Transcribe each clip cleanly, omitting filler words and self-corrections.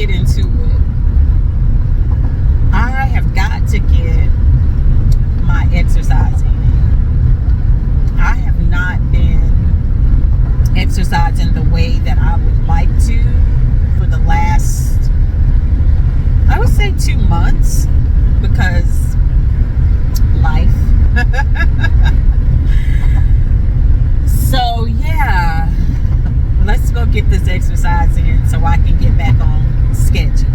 get into it. I have got to get my exercising in. I have not been exercising the way that I would like to for the last, I would say, 2 months, because life. So yeah, let's go get this exercise in so I can get back on schedule.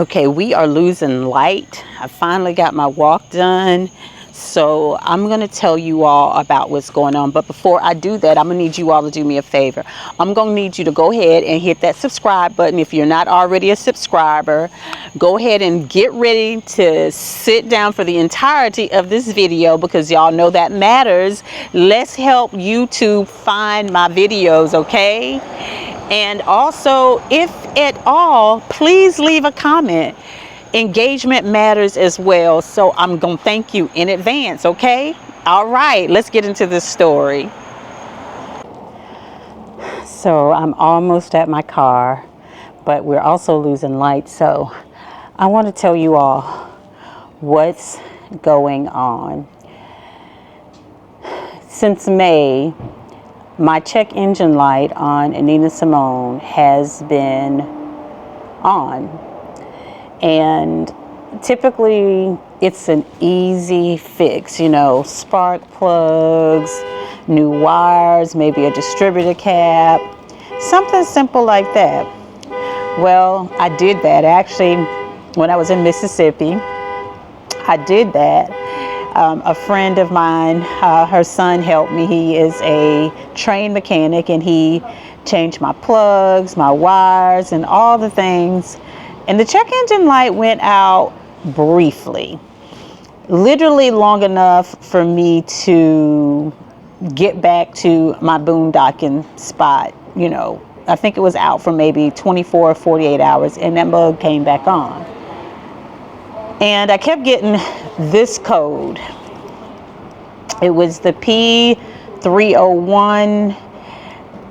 Okay, we are losing light. I finally got my walk done. So I'm going to tell you all about what's going on. But before I do that, I'm going to need you all to do me a favor. I'm going to need you to go ahead and hit that subscribe button. If you're not already a subscriber, go ahead and get ready to sit down for the entirety of this video, because y'all know that matters. Let's help YouTube find my videos, okay? And also, if at all, please leave a comment. Engagement matters as well. So I'm going to thank you in advance, okay? All right, let's get into this story. So I'm almost at my car, but we're also losing light. So I want to tell you all what's going on. Since May, my check engine light on Nina Simone has been on. And typically it's an easy fix, you know, spark plugs, new wires, maybe a distributor cap, something simple like that. Well, I did that actually when I was in Mississippi. I did that. A friend of mine, her son helped me. He is a trained mechanic, and he changed my plugs, my wires, and all the things. And the check engine light went out briefly, literally long enough for me to get back to my boondocking spot. You know, I think it was out for maybe 24 or 48 hours, and that bug came back on. And I kept getting this code. It was the P301,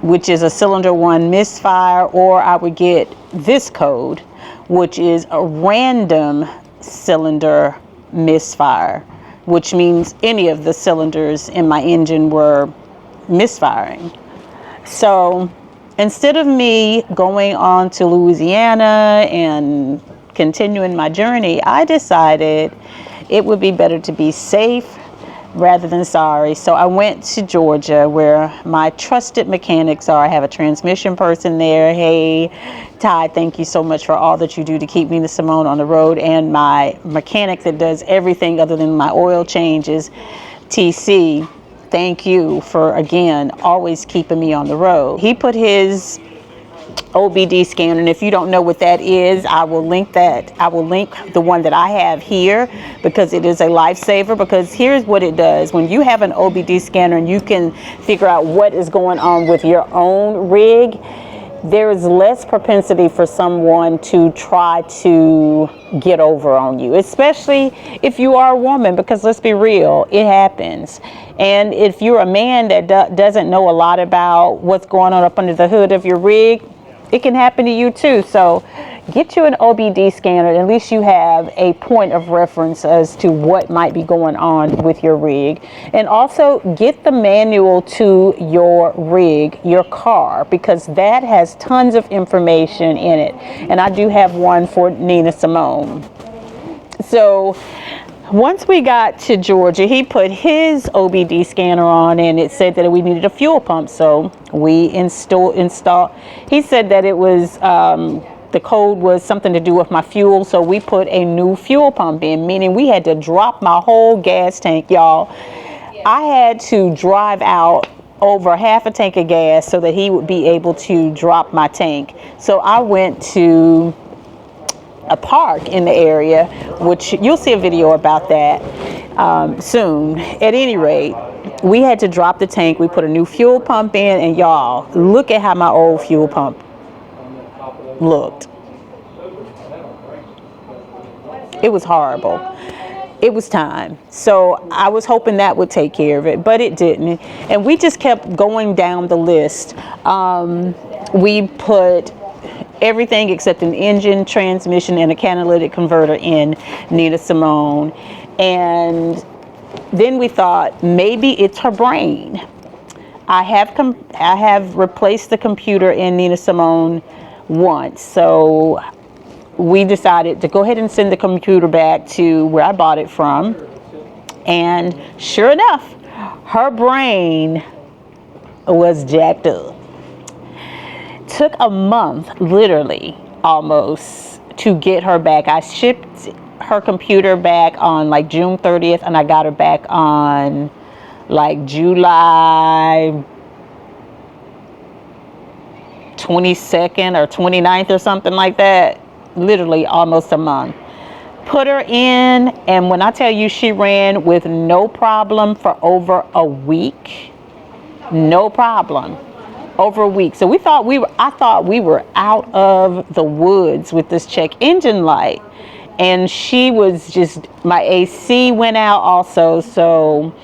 which is a cylinder 1 misfire, or I would get this code, which is a random cylinder misfire, which means any of the cylinders in my engine were misfiring. So instead of me going on to Louisiana and continuing my journey, I decided it would be better to be safe rather than sorry. So I went to Georgia, where my trusted mechanics are. I have a transmission person there. Hey, Ty, thank you so much for all that you do to keep Nina Simone on the road. And my mechanic that does everything other than my oil changes, TC, thank you for, again, always keeping me on the road. He put his OBD scanner, and if you don't know what that is, I will link that. I will link the one that I have here, because it is a lifesaver. Because here's what it does: when you have an OBD scanner and you can figure out what is going on with your own rig, there is less propensity for someone to try to get over on you, especially if you are a woman, because let's be real, it happens. And if you're a man that doesn't know a lot about what's going on up under the hood of your rig, it can happen to you too. So get you an OBD scanner. At least you have a point of reference as to what might be going on with your rig. And also get the manual to your rig, your car, because that has tons of information in it. And I do have one for Nina Simone. So once we got to Georgia, he put his OBD scanner on, and it said that we needed a fuel pump. So we installed. He said that it was, the code was something to do with my fuel. So we put a new fuel pump in, meaning we had to drop my whole gas tank, y'all. I had to drive out over half a tank of gas so that he would be able to drop my tank. So I went to a park in the area, which you'll see a video about that soon. At any rate, we had to drop the tank. We put a new fuel pump in, and y'all, look at how my old fuel pump looked. It was horrible. It was time. So I was hoping that would take care of it, but it didn't. And we just kept going down the list. We put everything except an engine, transmission, and a catalytic converter in Nina Simone. And then we thought maybe it's her brain. I have replaced the computer in Nina Simone once, so we decided to go ahead and send the computer back to where I bought it from. And sure enough, her brain was jacked up. Took a month, literally, almost, to get her back. I shipped her computer back on like June 30th, and I got her back on like July 22nd or 29th or something like that. Literally almost a month. Put her in, and when I tell you, she ran with no problem for over a week. No problem. Over a week. So I thought we were out of the woods with this check engine light. And she was just, my AC went out also, so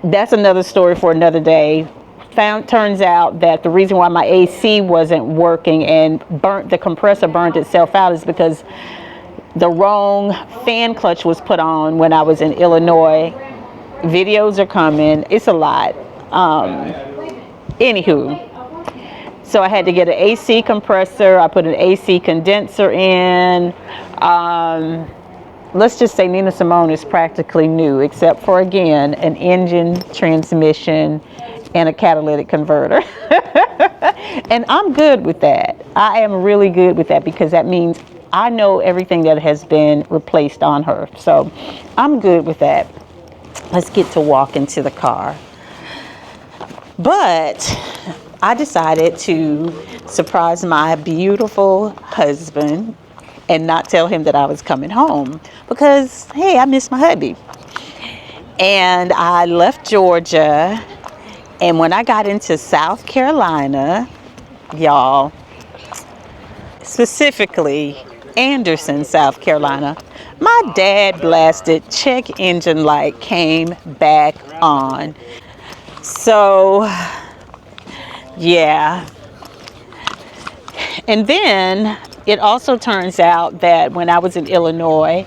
that's another story for another day. Turns out that the reason why my AC wasn't working and the compressor burned itself out is because the wrong fan clutch was put on when I was in Illinois. Videos are coming. It's a lot. Anywho, so I had to get an AC compressor. I put an AC condenser in. Let's just say Nina Simone is practically new, except for, again, an engine, transmission, and a catalytic converter. And I'm good with that. I am really good with that, because that means I know everything that has been replaced on her. So I'm good with that. Let's get to walk into the car. But I decided to surprise my beautiful husband and not tell him that I was coming home, because, hey, I miss my hubby. And I left Georgia, and when I got into South Carolina, y'all, specifically Anderson, South Carolina, my dad blasted check engine light came back on. So, yeah. And then it also turns out that when I was in Illinois,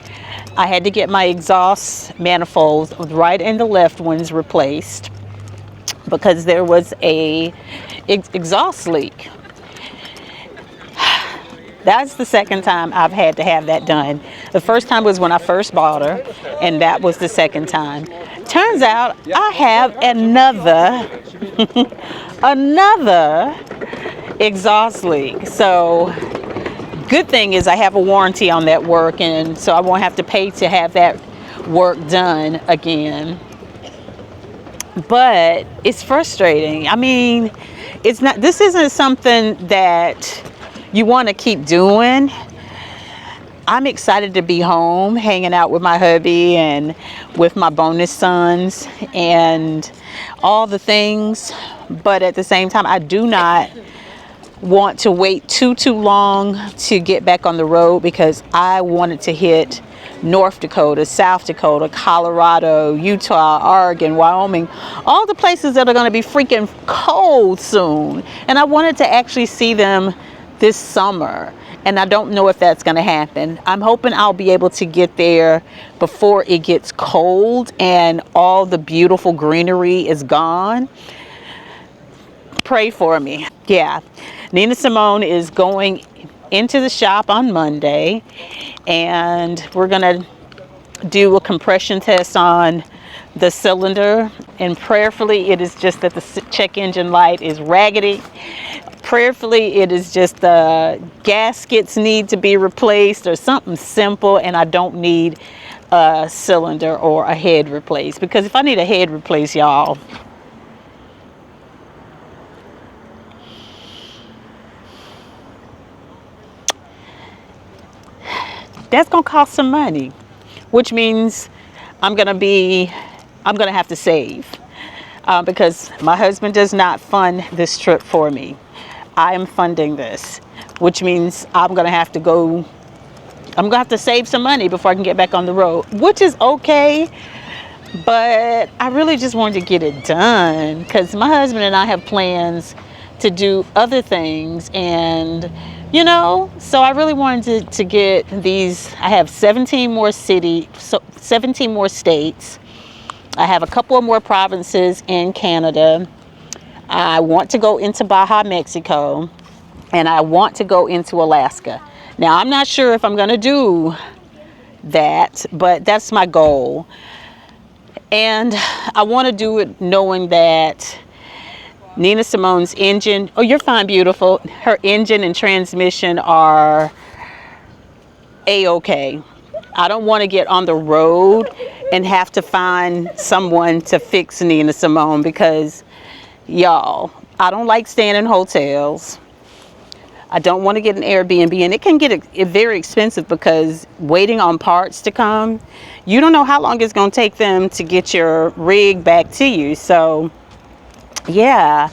I had to get my exhaust manifolds, right and the left ones, replaced because there was a exhaust leak. That's the second time I've had to have that done. The first time was when I first bought her, and that was the second time. Turns out I have another exhaust leak. So good thing is I have a warranty on that work, and so I won't have to pay to have that work done again. But it's frustrating. I mean, this isn't something that you want to keep doing. I'm excited to be home, hanging out with my hubby and with my bonus sons and all the things. But at the same time, I do not want to wait too long to get back on the road, because I wanted to hit North Dakota, South Dakota, Colorado, Utah, Oregon, Wyoming, all the places that are going to be freaking cold soon. And I wanted to actually see them this summer, and I don't know if that's going to happen. I'm hoping I'll be able to get there before it gets cold and all the beautiful greenery is gone. Pray for me. Yeah, Nina Simone is going into the shop on Monday, and we're going to do a compression test on the cylinder, and prayerfully it is just that the check engine light is raggedy. Prayerfully it is just the gaskets need to be replaced or something simple, and I don't need a cylinder or a head replaced, because if I need a head replaced, y'all, that's gonna cost some money, which means I'm gonna have to save, because my husband does not fund this trip for me. I am funding this, which means I'm gonna have to save some money before I can get back on the road, which is okay. But I really just wanted to get it done, because my husband and I have plans to do other things, and so I really wanted to get these. I have 17 more states. I have a couple of more provinces in Canada. I want to go into Baja, Mexico, and I want to go into Alaska. Now, I'm not sure if I'm going to do that, but that's my goal. And I want to do it knowing that Nina Simone's engine, oh, you're fine, beautiful. Her engine and transmission are a-okay. I don't want to get on the road and have to find someone to fix Nina Simone, because y'all, I don't like staying in hotels. I don't want to get an Airbnb, and it can get very expensive because waiting on parts to come, you don't know how long it's going to take them to get your rig back to you. So yeah,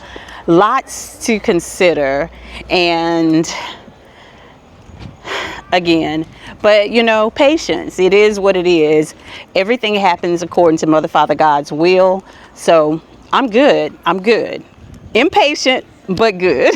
lots to consider. And again, but you know, patience. It is what it is. Everything happens according to Mother, Father, God's will. So I'm good. I'm good. Impatient, but good.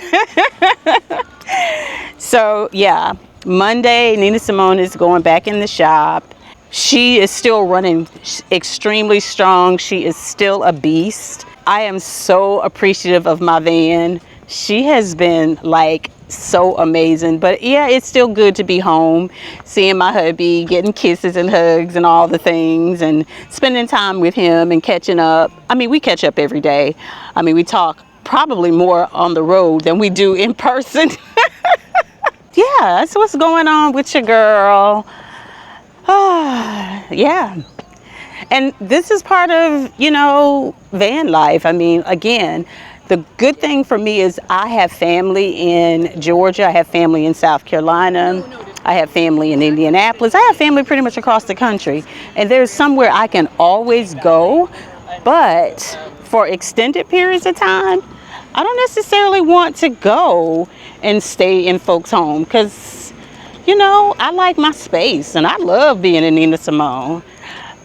So yeah, Monday, Nina Simone is going back in the shop. She is still running extremely strong. She is still a beast. I am so appreciative of my van. She has been like so amazing. But yeah, it's still good to be home, seeing my hubby, getting kisses and hugs and all the things, and spending time with him and catching up. I mean, we catch up every day. I mean, we talk probably more on the road than we do in person. Yeah, that's what's going on with your girl. Yeah. And this is part of, you know, van life. I mean, again, the good thing for me is I have family in Georgia. I have family in South Carolina. I have family in Indianapolis. I have family pretty much across the country. And there's somewhere I can always go. But for extended periods of time, I don't necessarily want to go and stay in folks' home, because, you know, I like my space and I love being in Nina Simone.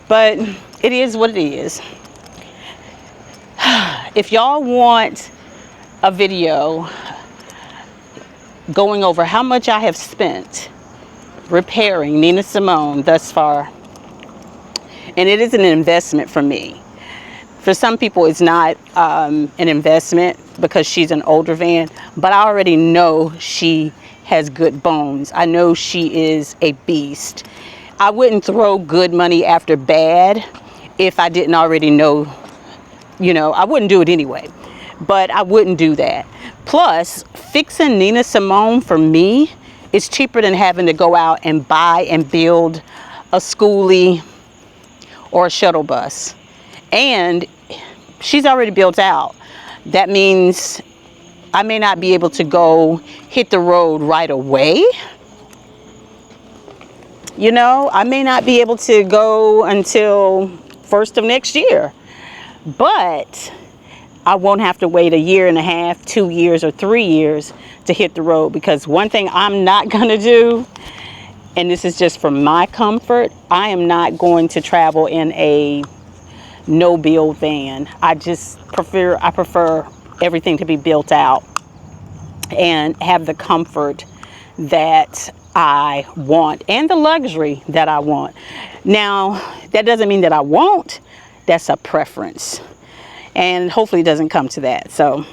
But it is what it is. If y'all want a video going over how much I have spent repairing Nina Simone thus far, and it is an investment for me. For some people, it's not an investment because she's an older van, but I already know she has good bones. I know she is a beast. I wouldn't throw good money after bad if I didn't already know, you know, I wouldn't do it anyway, but I wouldn't do that. Plus, fixing Nina Simone for me is cheaper than having to go out and buy and build a schoolie or a shuttle bus. And she's already built out. That means I may not be able to go hit the road right away. You know, I may not be able to go until 1st of next year. But I won't have to wait a year and a half, 2 years, or 3 years to hit the road. Because one thing I'm not going to do, and this is just for my comfort, I am not going to travel in a no build van. I prefer everything to be built out and have the comfort that I want and the luxury that I want. Now, that doesn't mean that I won't. That's a preference, and hopefully it doesn't come to that. So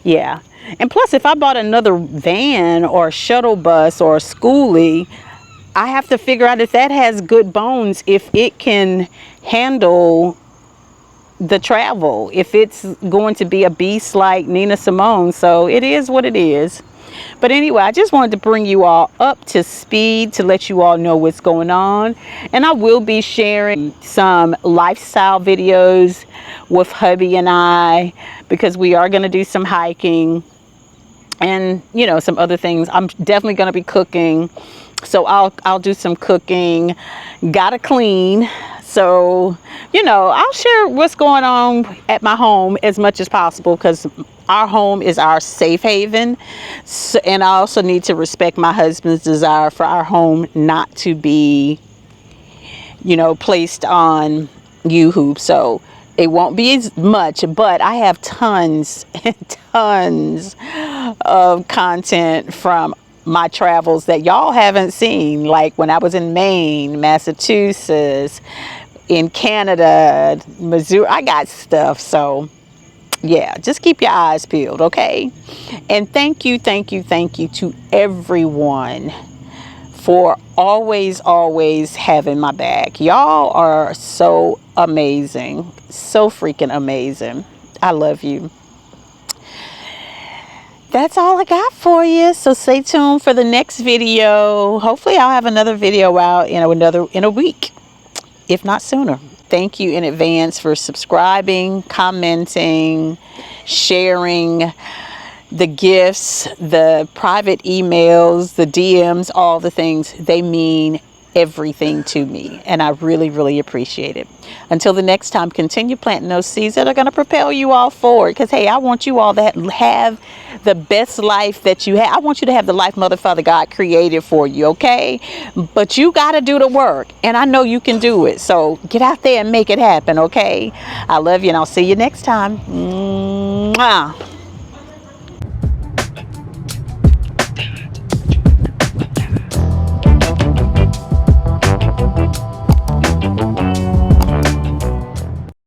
yeah. And plus, if I bought another van or a shuttle bus or a schoolie, I have to figure out if that has good bones, if it can handle the travel, if it's going to be a beast like Nina Simone. So it is what it is. But anyway, I just wanted to bring you all up to speed to let you all know what's going on. And I will be sharing some lifestyle videos with hubby and I, because we are going to do some hiking and, you know, some other things. I'm definitely going to be cooking. So I'll do some cooking. Gotta clean. So, you know, I'll share what's going on at my home as much as possible, because our home is our safe haven. So, and I also need to respect my husband's desire for our home not to be, you know, placed on YouTube. So it won't be as much, but I have tons and tons of content from my travels that y'all haven't seen, like when I was in Maine, Massachusetts, in Canada, Missouri. I got stuff. So yeah, just keep your eyes peeled, okay? And thank you to everyone for always having my back. Y'all are so amazing, so freaking amazing. I love you. that's all I got for you. So stay tuned for the next video. Hopefully I'll have another video out in a week, if not sooner. Thank you in advance for subscribing, commenting, sharing the gifts, the private emails, the DMs, all the things. They mean everything to me, and I really, really appreciate it. Until the next time, continue planting those seeds that are going to propel you all forward, because hey, I want you all to have the best life that you have. I want you to have the life Mother, Father, God created for you, okay? But you got to do the work, and I know you can do it. So get out there and make it happen, okay? I love you, and I'll see you next time. Mwah.